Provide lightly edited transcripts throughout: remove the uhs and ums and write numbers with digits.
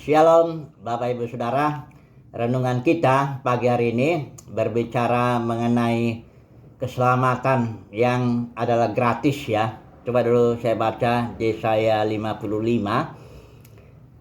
Shalom Bapak Ibu Saudara. Renungan kita pagi hari ini berbicara mengenai keselamatan yang adalah gratis ya. Coba dulu saya baca Yesaya 55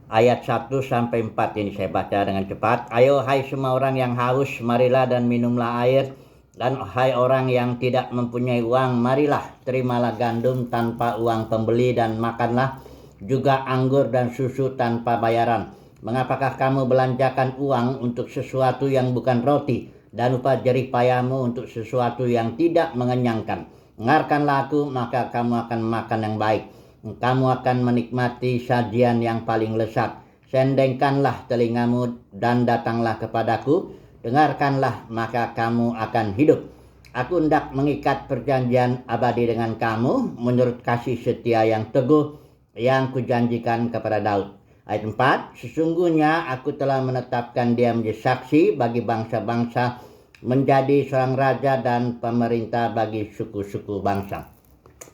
ayat 1 sampai 4 ini saya baca dengan cepat. Ayo hai semua orang yang haus, marilah dan minumlah air. Dan hai orang yang tidak mempunyai uang, marilah terimalah gandum tanpa uang pembeli dan makanlah juga anggur dan susu tanpa bayaran. Mengapakah kamu belanjakan uang untuk sesuatu yang bukan roti, dan upah jerih payahmu untuk sesuatu yang tidak mengenyangkan? Dengarkanlah aku, maka kamu akan makan yang baik. Kamu akan menikmati sajian yang paling lezat. Sendengkanlah telingamu dan datanglah kepadaku. Dengarkanlah, maka kamu akan hidup. Aku hendak mengikat perjanjian abadi dengan kamu menurut kasih setia yang teguh yang kujanjikan kepada Daud. Ayat 4, sesungguhnya aku telah menetapkan dia menjadi saksi bagi bangsa-bangsa, menjadi seorang raja dan pemerintah bagi suku-suku bangsa.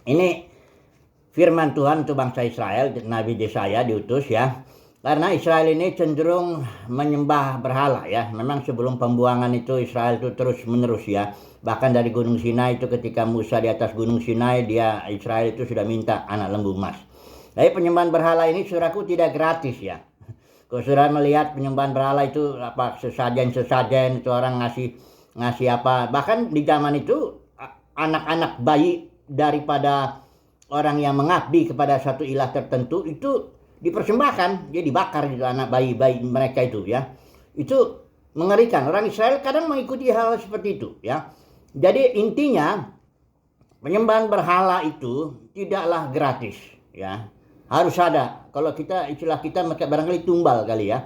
Ini firman Tuhan untuk bangsa Israel. Nabi Yesaya diutus ya. Karena Israel ini cenderung menyembah berhala ya. Memang sebelum pembuangan itu Israel itu terus menerus ya. Bahkan dari Gunung Sinai itu, ketika Musa di atas Gunung Sinai, Israel itu sudah minta anak lembu emas. Tapi penyembahan berhala ini saudaraku tidak gratis ya. Kalau saudara melihat penyembahan berhala itu apa, sesajen itu orang ngasih apa. Bahkan di zaman itu anak-anak bayi daripada orang yang mengabdi kepada satu ilah tertentu itu dipersembahkan, dia dibakar gitu, anak bayi mereka itu ya. Itu mengerikan. Orang Israel kadang mengikuti hal seperti itu ya. Jadi intinya penyembahan berhala itu tidaklah gratis ya. Harus ada. Kalau kita istilah kita barangkali tumbal kali ya.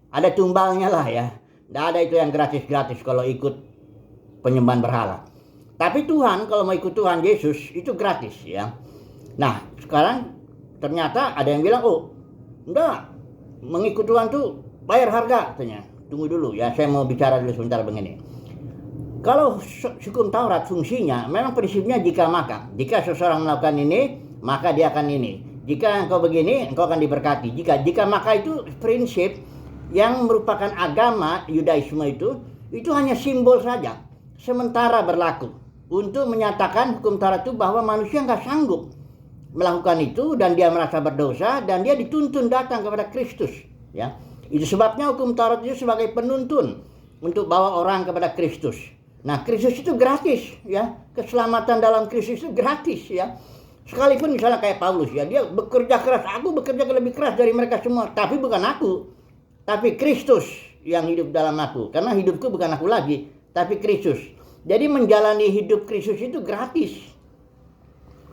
Ada tumbalnya lah ya. Tidak ada itu yang gratis-gratis kalau ikut penyembahan berhala. Tapi Tuhan, kalau mau ikut Tuhan Yesus itu gratis ya. Nah sekarang ternyata ada yang bilang, oh enggak, mengikut Tuhan tuh bayar harga katanya. Tunggu dulu ya, saya mau bicara dulu sebentar begini. Kalau hukum Taurat fungsinya memang prinsipnya jika seseorang melakukan ini maka dia akan ini. Jika engkau begini, engkau akan diberkati. Jika maka itu prinsip yang merupakan agama Yudaisme itu hanya simbol saja. Sementara berlaku untuk menyatakan hukum Taurat itu bahwa manusia nggak sanggup melakukan itu dan dia merasa berdosa dan dia dituntun datang kepada Kristus. Ya, itu sebabnya hukum Taurat itu sebagai penuntun untuk bawa orang kepada Kristus. Nah, Kristus itu gratis, ya. Keselamatan dalam Kristus itu gratis, ya. Sekalipun misalnya kayak Paulus ya, dia bekerja keras, aku bekerja lebih keras dari mereka semua, tapi bukan aku, tapi Kristus yang hidup dalam aku. Karena hidupku bukan aku lagi, tapi Kristus. Jadi menjalani hidup Kristus itu gratis.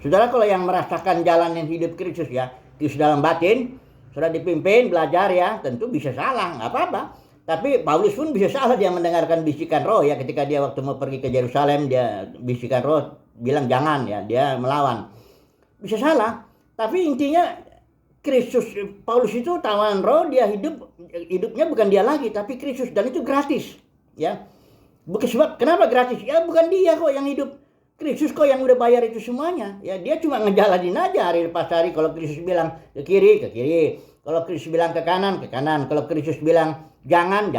Saudara, kalau yang merasakan jalanin hidup Kristus ya, Kristus dalam batin, sudah dipimpin, belajar ya, tentu bisa salah, nggak apa-apa. Tapi Paulus pun bisa salah, dia mendengarkan bisikan roh ya, ketika dia waktu mau pergi ke Yerusalem, dia bisikan roh bilang jangan ya, dia melawan. Bisa salah, tapi intinya Kristus, Paulus itu tawanan roh, dia hidupnya bukan dia lagi, tapi Kristus, dan itu gratis, ya. Bukan sebab kenapa gratis? Ya bukan dia kok yang hidup, Kristus kok yang udah bayar itu semuanya. Ya dia cuma ngejalanin aja hari lepas hari. Kalau Kristus bilang ke kiri, kalau Kristus bilang ke kanan, kalau Kristus bilang jangan,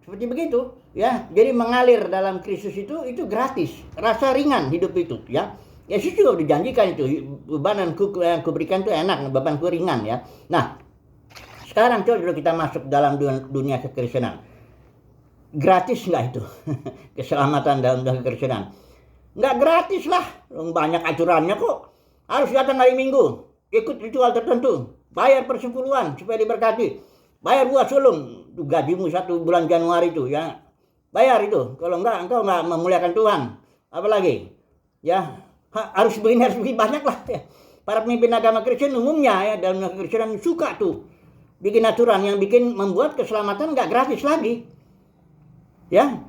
seperti begitu, ya. Jadi mengalir dalam Kristus itu gratis, rasa ringan hidup itu, ya. Yesus juga udah janjikan itu, beban yang kuberikan itu enak, bebanku ringan ya. Nah, sekarang coba dulu kita masuk dalam dunia kekristenan. Gratis nggak itu? Keselamatan dalam dunia kekristenan? Nggak gratis lah, banyak aturannya kok. Harus datang hari Minggu, ikut ritual tertentu, bayar persepuluhan supaya diberkati, bayar buah sulung, gajimu 1 bulan Januari itu ya, bayar itu. Kalau enggak, engkau nggak memuliakan Tuhan. Apalagi ya, harus begini banyak lah ya. Para pemimpin agama Kristen umumnya ya, dalam kekristenan suka tuh bikin aturan yang membuat keselamatan nggak gratis lagi ya.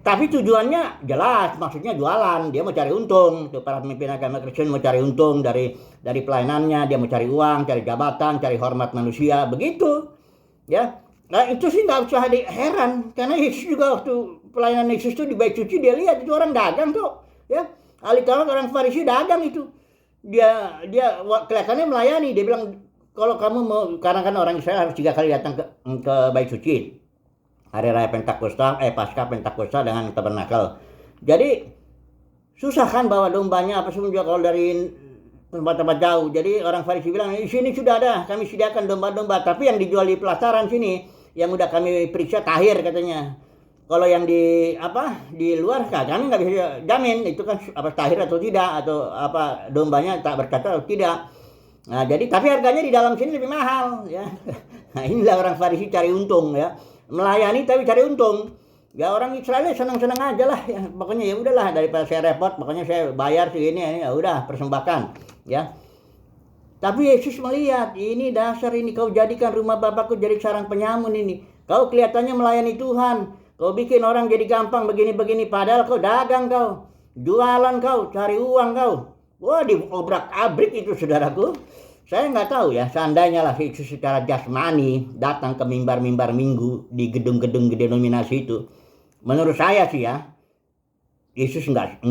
Tapi tujuannya jelas, maksudnya jualan, dia mau cari untung. Tuh, para pemimpin agama Kristen mau cari untung dari pelayanannya, dia mau cari uang, cari jabatan, cari hormat manusia, begitu ya. Nah itu sih nggak usah heran, karena Yesus juga waktu pelayanan Yesus itu di bait suci, dia lihat itu orang dagang tuh ya. Ahli Taurat, orang Farisi dagang itu. Dia kelihatannya melayani, dia bilang kalau kamu mau, karena kan orang Israel harus 3 kali datang ke Bait Suci. Hari Raya Pentakosta, Pasca Pentakosta dengan Tabernakel. Jadi susah kan bawa dombanya apa semua juga kalau dari tempat-tempat jauh. Jadi orang Farisi bilang, di sini sudah ada, kami sediakan domba-domba. Tapi yang dijual di pelataran sini, yang udah kami periksa tahir katanya. Kalau yang di luar kami nggak bisa jamin itu kan tahir atau tidak, atau dombanya tak bercacat atau tidak. Nah, jadi tapi harganya di dalam sini lebih mahal ya. Nah, inilah orang Farisi cari untung ya. Melayani tapi cari untung. Ya orang Israel senang-senang aja lah ya. Pokoknya ya udahlah, daripada saya repot, pokoknya saya bayar segini ya udah persembahkan ya. Tapi Yesus melihat, ini dasar ini kau jadikan rumah Bapakku jadi sarang penyamun ini. Kau kelihatannya melayani Tuhan. Kau bikin orang jadi gampang begini-begini, padahal kau dagang kau, jualan kau, cari uang kau. Wah, diobrak-abrik itu saudaraku. Saya nggak tahu ya, seandainya lah Yesus secara jasmani datang ke mimbar-mimbar minggu di gedung-gedung denominasi itu. Menurut saya sih ya, Yesus nggak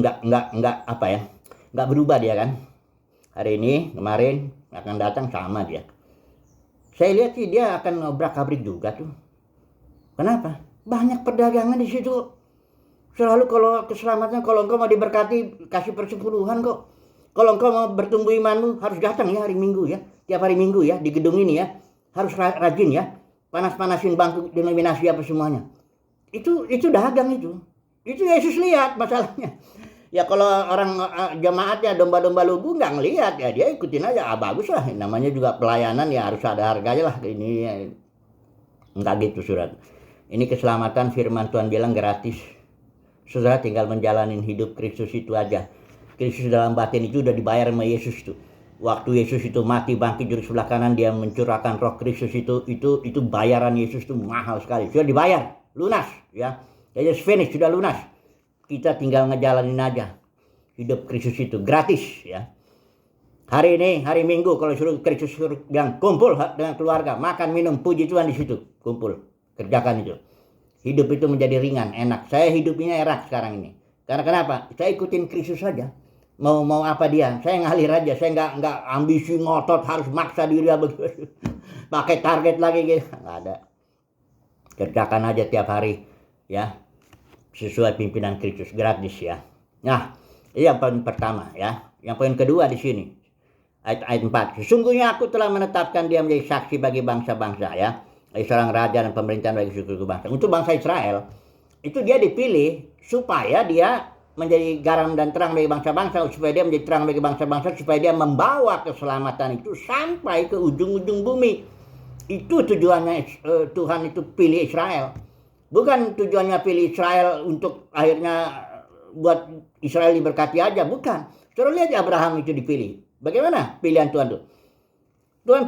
berubah dia kan. Hari ini, kemarin, akan datang sama dia. Saya lihat sih dia akan obrak-abrik juga tuh. Kenapa? Banyak perdagangan di situ. Selalu kalau keselamatan, kalau engkau mau diberkati, kasih persepuluhan kok. Kalau engkau mau bertumbuh imanmu, harus datang ya hari Minggu ya. Tiap hari Minggu ya, di gedung ini ya. Harus rajin ya. Panas-panasin bangku denominasi apa semuanya. Itu dagang itu. Itu Yesus lihat masalahnya. Ya kalau orang jemaatnya domba-domba lugu nggak ngelihat ya, dia ikutin aja. Bagus lah, namanya juga pelayanan ya, harus ada harganya lah. Ini ya. Enggak gitu surat. Ini keselamatan, firman Tuhan bilang gratis. Saudara tinggal menjalanin hidup Kristus itu aja. Kristus dalam batin itu udah dibayar sama Yesus itu. Waktu Yesus itu mati bangkit juru sebelah kanan, dia mencurahkan Roh Kristus itu bayaran Yesus itu mahal sekali. Sudah dibayar, lunas ya. Just finish, sudah lunas. Kita tinggal ngejalanin aja hidup Kristus itu gratis ya. Hari ini, hari Minggu, kalau suruh Kristus suruh yang kumpul dengan keluarga, makan, minum, puji Tuhan di situ, kumpul, kerjakan itu. Hidup itu menjadi ringan, enak. Saya hidupnya enak sekarang ini. Karena kenapa? Saya ikutin Kristus saja. Mau apa dia? Saya ngalir aja. Saya nggak ambisi ngotot harus maksa diri begitu. Pakai target lagi gitu. Nggak ada. Kerjakan aja tiap hari ya. Sesuai pimpinan Kristus, gratis ya. Nah, ini yang poin pertama ya. Yang poin kedua di sini. Ayat 4. Sesungguhnya aku telah menetapkan dia menjadi saksi bagi bangsa-bangsa ya. Seorang raja dan pemerintahan bagi suku bangsa. Untuk bangsa Israel, itu dia dipilih supaya dia menjadi garam dan terang bagi bangsa-bangsa, supaya dia menjadi terang bagi bangsa-bangsa, supaya dia membawa keselamatan itu sampai ke ujung-ujung bumi. Itu tujuannya Tuhan itu pilih Israel. Bukan tujuannya pilih Israel untuk akhirnya buat Israel diberkati aja, bukan. Saudara lihat Abraham itu dipilih. Bagaimana pilihan Tuhan itu? Tuhan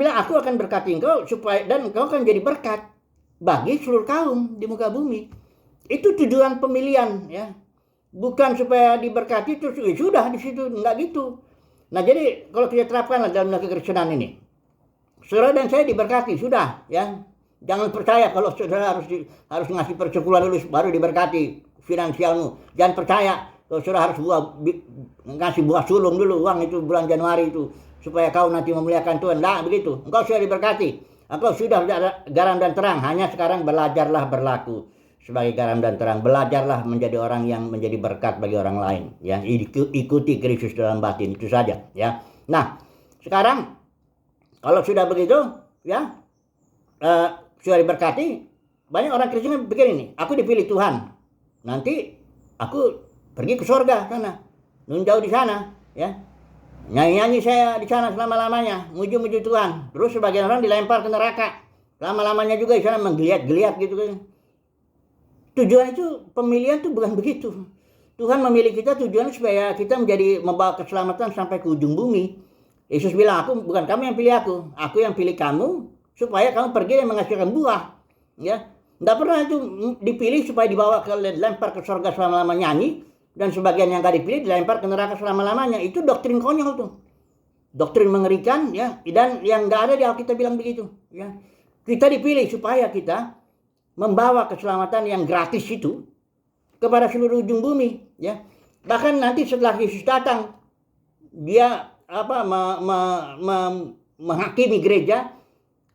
bilang aku akan berkati engkau supaya dan engkau akan jadi berkat bagi seluruh kaum di muka bumi. Itu tujuan pemilihan ya. Bukan supaya diberkati terus sudah di situ, enggak gitu. Nah, jadi kalau kita terapkan dalam kekristenan ini. Saudara dan saya diberkati sudah ya. Jangan percaya kalau saudara harus ngasih persepuluhan dulu baru diberkati finansialmu. Jangan percaya kalau saudara harus ngasih buah sulung dulu uang itu bulan Januari itu supaya kau nanti memuliakan Tuhan. Nah, begitu. Engkau sudah diberkati. Engkau sudah garam dan terang. Hanya sekarang belajarlah berlaku sebagai garam dan terang. Belajarlah menjadi orang yang menjadi berkat bagi orang lain. Ya, ikuti Kristus dalam batin itu saja. Ya. Nah, sekarang kalau sudah begitu, ya sudah diberkati. Banyak orang Kristen pikir ini, aku dipilih Tuhan. Nanti aku pergi ke surga sana, nunjau di sana, ya. Nyanyi-nyanyi saya di sana selama-lamanya, muji-muji Tuhan. Terus sebagian orang dilempar ke neraka. Lama-lamanya juga di sana menggeliat-geliat gitu kan. Tujuan itu pemilihan itu bukan begitu. Tuhan memilih kita tujuannya supaya kita membawa keselamatan sampai ke ujung bumi. Yesus bilang, bukan kamu yang pilih aku yang pilih kamu supaya kamu pergi dan menghasilkan buah. Ya, nggak pernah itu dipilih supaya dibawa lempar ke surga selama-lamanya nyanyi. Dan sebagian yang gak dipilih dilempar ke neraka selama-lamanya. Itu doktrin konyol tuh. Doktrin mengerikan ya. Dan yang gak ada di Alkitab bilang begitu. Ya. Kita dipilih supaya kita membawa keselamatan yang gratis itu kepada seluruh ujung bumi. Ya. Bahkan nanti setelah Yesus datang, dia menghakimi gereja,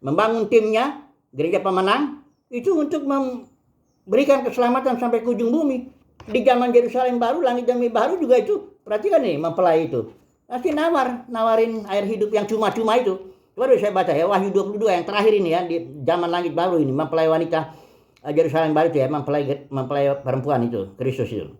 membangun timnya, gereja pemenang, itu untuk memberikan keselamatan sampai ke ujung bumi. Di zaman Yerusalem baru, langit dan bumi baru juga itu, perhatikan nih mempelai itu. Pasti nawarin air hidup yang cuma-cuma itu. Baru saya baca ya, Wahyu 22 yang terakhir ini ya, di zaman langit baru ini, mempelai wanita Yerusalem baru itu ya, mempelai perempuan itu, Kristus itu.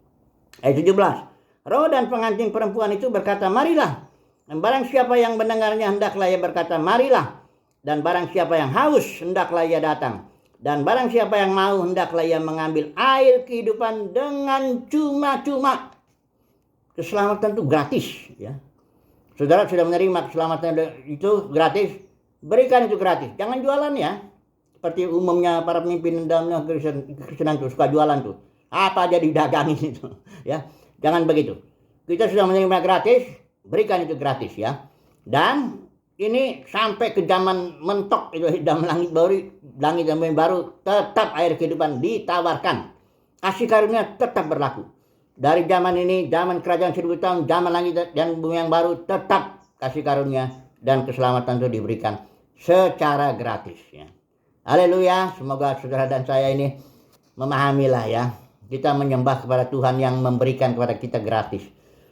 Ayat 17. Roh dan pengantin perempuan itu berkata, marilah. Dan barang siapa yang mendengarnya hendaklah ia berkata, marilah. Dan barang siapa yang haus hendaklah ia datang. Dan barang siapa yang mau hendaklah ia mengambil air kehidupan dengan cuma-cuma. Keselamatan itu gratis ya. Saudara sudah menerima keselamatan itu gratis, berikan itu gratis. Jangan jualan ya. Seperti umumnya para pemimpin dalam Kristenan itu suka jualan tuh. Apa aja didagangin itu ya. Jangan begitu. Kita sudah menerima gratis, berikan itu gratis ya. Dan ini sampai ke zaman mentok itu, zaman langit dan bumi baru, tetap air kehidupan ditawarkan. Kasih karunia tetap berlaku. Dari zaman ini, zaman kerajaan 1000 tahun, zaman langit dan bumi yang baru, tetap kasih karunia dan keselamatan itu diberikan secara gratis ya. Haleluya, semoga saudara dan saya ini memahamilah ya. Kita menyembah kepada Tuhan yang memberikan kepada kita gratis.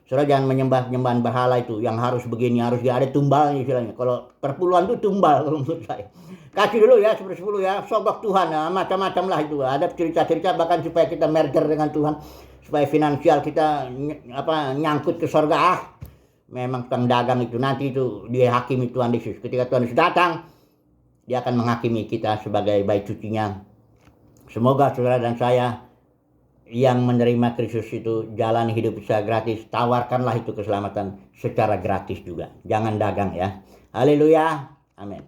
Saudara jangan menyembah berhala itu yang harus begini, harus ada tumbalnya istilahnya. Kalau perpuluhan itu tumbal kalau menurut saya. Kasih dulu ya 10 ya, sogok Tuhan ya, macam-macam lah itu. Ada cerita-cerita bahkan supaya kita merger dengan Tuhan, supaya finansial kita nyangkut ke surga. Memang tukang dagang itu nanti itu dihakimi Tuhan Yesus. Ketika Tuhan Yesus datang, dia akan menghakimi kita sebagai bayi cucinya. Semoga saudara dan saya yang menerima Kristus itu jalan hidup secara gratis, tawarkanlah itu keselamatan secara gratis juga. Jangan dagang ya. Haleluya. Amin.